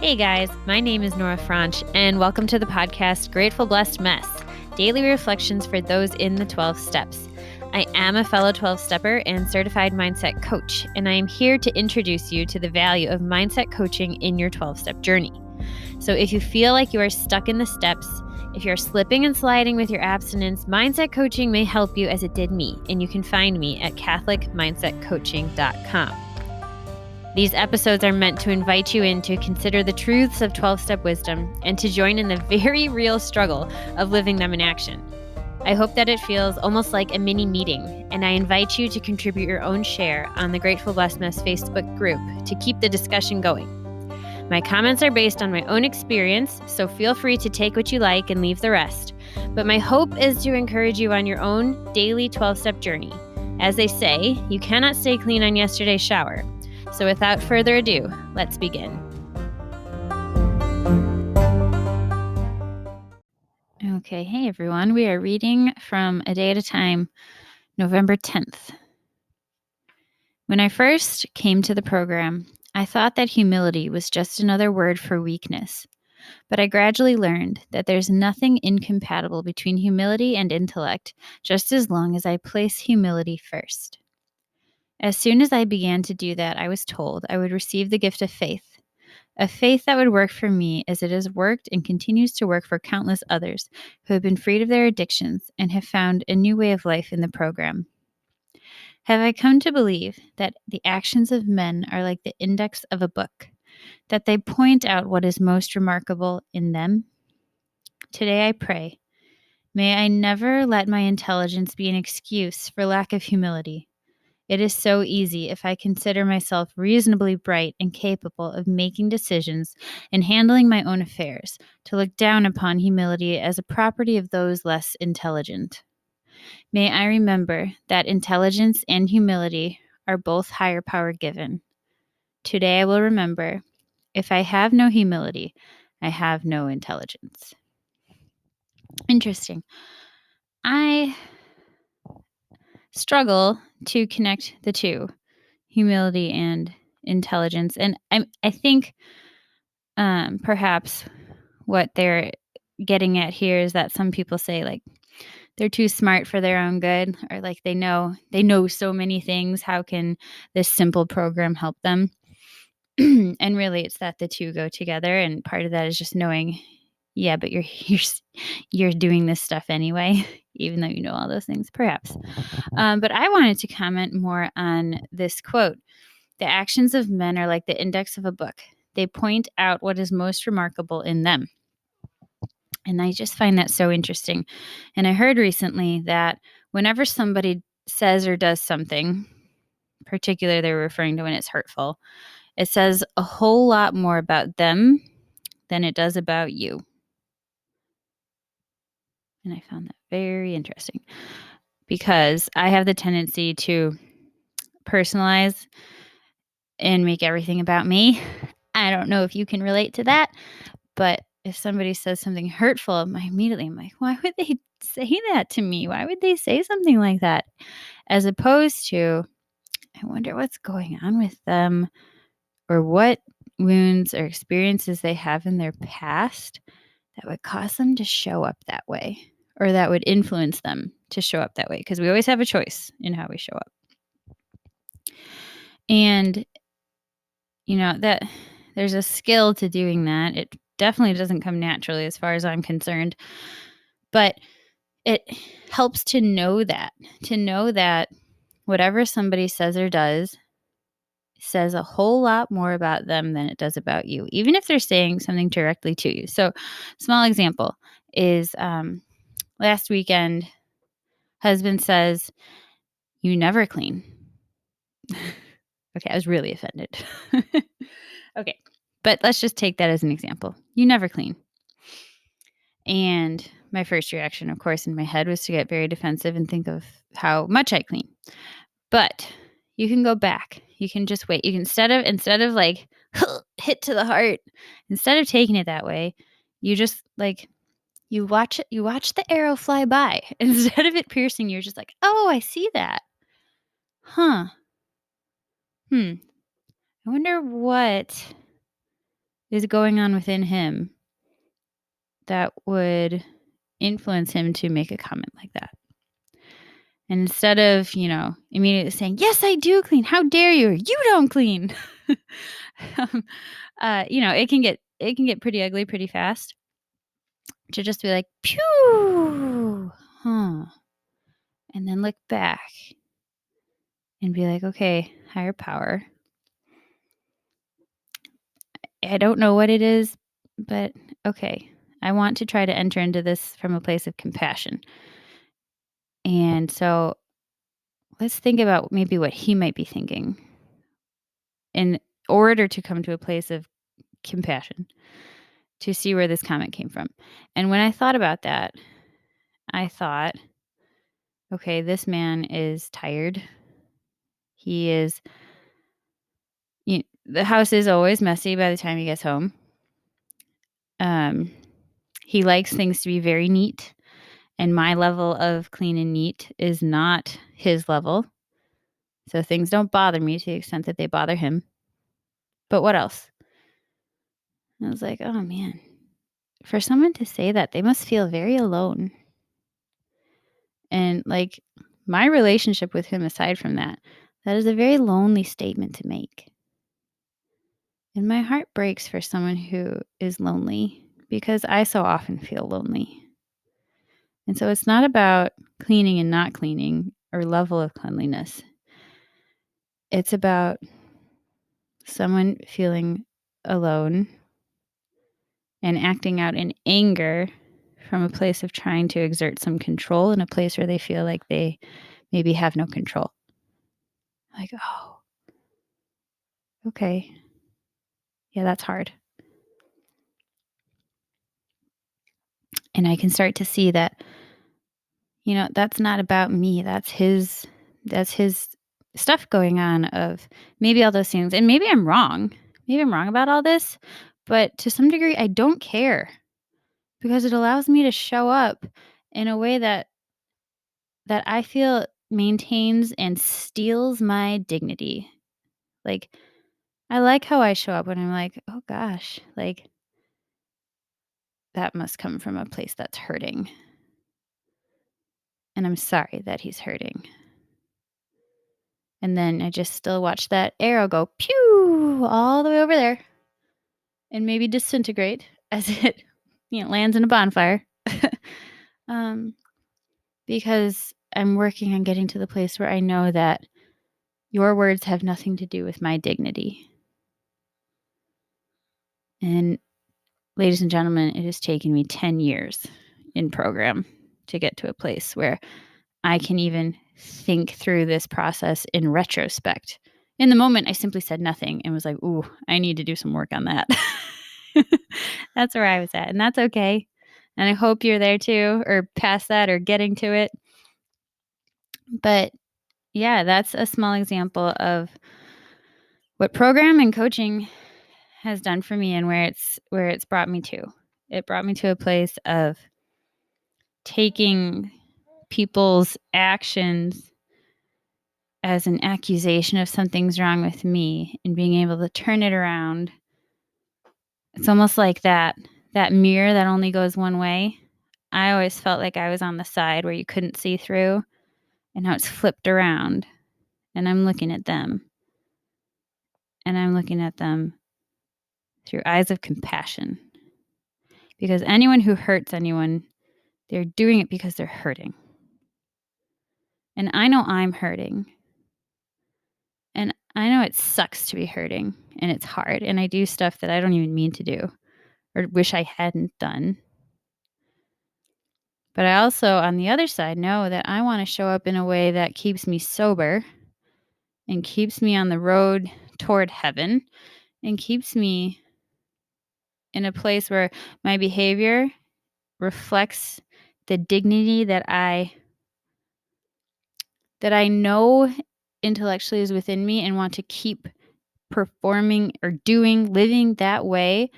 Hey guys, my name is Nora Franch, and welcome to the podcast Grateful Blessed Mess, daily reflections for those in the 12 steps. I am a fellow 12-stepper and certified mindset coach, and I am here to introduce you to the value of mindset coaching in your 12-step journey. So if you feel like you are stuck in the steps, if you're slipping and sliding with your abstinence, mindset coaching may help you as it did me, and you can find me at CatholicMindsetCoaching.com. These episodes are meant to invite you in to consider the truths of 12-step wisdom and to join in the very real struggle of living them in action. I hope that it feels almost like a mini meeting, and I invite you to contribute your own share on the Grateful Blessedness Facebook group to keep the discussion going. My comments are based on my own experience, so feel free to take what you like and leave the rest. But my hope is to encourage you on your own daily 12-step journey. As they say, you cannot stay clean on yesterday's shower. So without further ado, let's begin. Okay, hey everyone. We are reading from A Day at a Time, November 10th. When I first came to the program, I thought that humility was just another word for weakness. But I gradually learned that there's nothing incompatible between humility and intellect, just as long as I place humility first. As soon as I began to do that, I was told I would receive the gift of faith. A faith that would work for me as it has worked and continues to work for countless others who have been freed of their addictions and have found a new way of life in the program. Have I come to believe that the actions of men are like the index of a book, that they point out what is most remarkable in them? Today I pray, may I never let my intelligence be an excuse for lack of humility. It is so easy, if I consider myself reasonably bright and capable of making decisions and handling my own affairs, to look down upon humility as a property of those less intelligent. May I remember that intelligence and humility are both higher power given. Today I will remember, if I have no humility, I have no intelligence. Interesting. I struggle to connect the two, humility and intelligence. And I think perhaps what they're getting at here is that some people say like they're too smart for their own good, or like they know so many things. How can this simple program help them? And really, it's that the two go together. And part of that is just knowing, yeah, but you're doing this stuff anyway, even though you know all those things, perhaps. But I wanted to comment more on this quote. The actions of men are like the index of a book. They point out what is most remarkable in them. And I just find that so interesting. And I heard recently that whenever somebody says or does something, particularly they're referring to when it's hurtful, it says a whole lot more about them than it does about you. And I found that very interesting because I have the tendency to personalize and make everything about me. I don't know if you can relate to that, but if somebody says something hurtful, I'm like, why would they say that to me? Why would they say something like that? As opposed to, I wonder what's going on with them, or what wounds or experiences they have in their past that would cause them to show up that way, or that would influence them to show up that way. Because we always have a choice in how we show up. And, that there's a skill to doing that. It definitely doesn't come naturally as far as I'm concerned, but it helps to know that whatever somebody says or does says a whole lot more about them than it does about you, even if they're saying something directly to you. So small example is last weekend, husband says, "You never clean." Okay, I was really offended. Okay, but let's just take that as an example. You never clean. And my first reaction, of course, in my head was to get very defensive and think of how much I clean. But you can go back. You can just wait. You can instead of like hit to the heart, instead of taking it that way, you just like you watch the arrow fly by. Instead of it piercing, you're just like, "Oh, I see that. Huh. I wonder what is going on within him that would influence him to make a comment like that? And instead of, immediately saying, "Yes, I do clean. How dare you? You don't clean." um, it can get pretty ugly pretty fast. To just be like, "Pew, huh," and then look back and be like, "Okay, higher power. I don't know what it is, but okay. I want to try to enter into this from a place of compassion." And so let's think about maybe what he might be thinking in order to come to a place of compassion, to see where this comment came from. And when I thought about that, I thought, okay, this man is tired. He is, the house is always messy by the time he gets home. He likes things to be very neat, and my level of clean and neat is not his level. So things don't bother me to the extent that they bother him. But what else? I was like, oh man, for someone to say that, they must feel very alone. And like my relationship with him, aside from that, that is a very lonely statement to make. And my heart breaks for someone who is lonely because I so often feel lonely. And so it's not about cleaning and not cleaning or level of cleanliness. It's about someone feeling alone and acting out in anger from a place of trying to exert some control in a place where they feel like they maybe have no control. Like, oh, okay. Yeah, that's hard. And I can start to see that, that's not about me. That's his stuff going on of maybe all those things. And maybe I'm wrong. Maybe I'm wrong about all this, but to some degree I don't care because it allows me to show up in a way that I feel maintains and steals my dignity. Like I like how I show up when I'm like, "Oh gosh, like that must come from a place that's hurting." And I'm sorry that he's hurting. And then I just still watch that arrow go pew all the way over there and maybe disintegrate as it lands in a bonfire. Because I'm working on getting to the place where I know that your words have nothing to do with my dignity. And ladies and gentlemen, it has taken me 10 years in program to get to a place where I can even think through this process in retrospect. In the moment, I simply said nothing and was like, ooh, I need to do some work on that. That's where I was at. And that's okay. And I hope you're there too, or past that, or getting to it. But yeah, that's a small example of what program and coaching has done for me and where it's brought me to. It brought me to a place of taking people's actions as an accusation of something's wrong with me and being able to turn it around. It's almost like that mirror that only goes one way. I always felt like I was on the side where you couldn't see through, and now it's flipped around and I'm looking at them. And I'm looking at them through eyes of compassion. Because anyone who hurts anyone, they're doing it because they're hurting. And I know I'm hurting. And I know it sucks to be hurting and it's hard. And I do stuff that I don't even mean to do or wish I hadn't done. But I also, on the other side, know that I want to show up in a way that keeps me sober and keeps me on the road toward heaven and keeps me in a place where my behavior reflects the dignity that I know intellectually is within me and want to keep performing or living that way,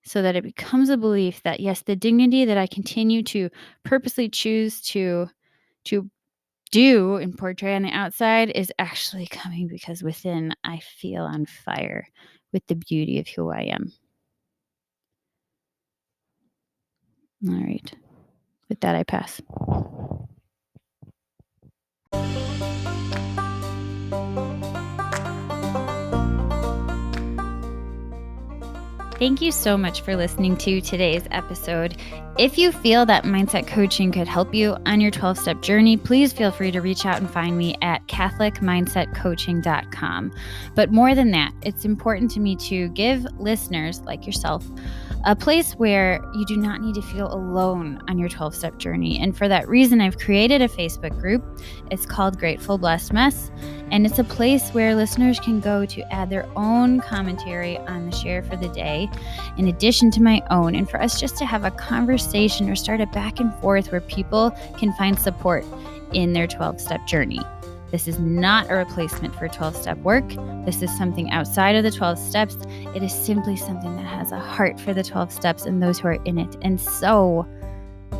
so that it becomes a belief that yes, the dignity that I continue to purposely choose to do and portray on the outside is actually coming because within I feel on fire with the beauty of who I am. All right. With that, I pass. Thank you so much for listening to today's episode. If you feel that mindset coaching could help you on your 12-step journey, please feel free to reach out and find me at catholicmindsetcoaching.com. But more than that, it's important to me to give listeners like yourself a place where you do not need to feel alone on your 12-step journey. And for that reason, I've created a Facebook group. It's called Grateful Blessed Mess. And it's a place where listeners can go to add their own commentary on the share for the day, in addition to my own, and for us just to have a conversation or start a back and forth where people can find support in their 12-step journey. This is not a replacement for 12-step work. This is something outside of the 12 steps. It is simply something that has a heart for the 12 steps and those who are in it. And so,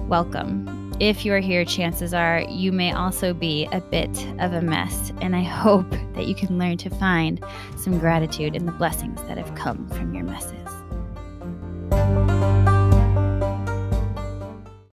welcome. If you are here, chances are you may also be a bit of a mess. And I hope that you can learn to find some gratitude in the blessings that have come from your messes.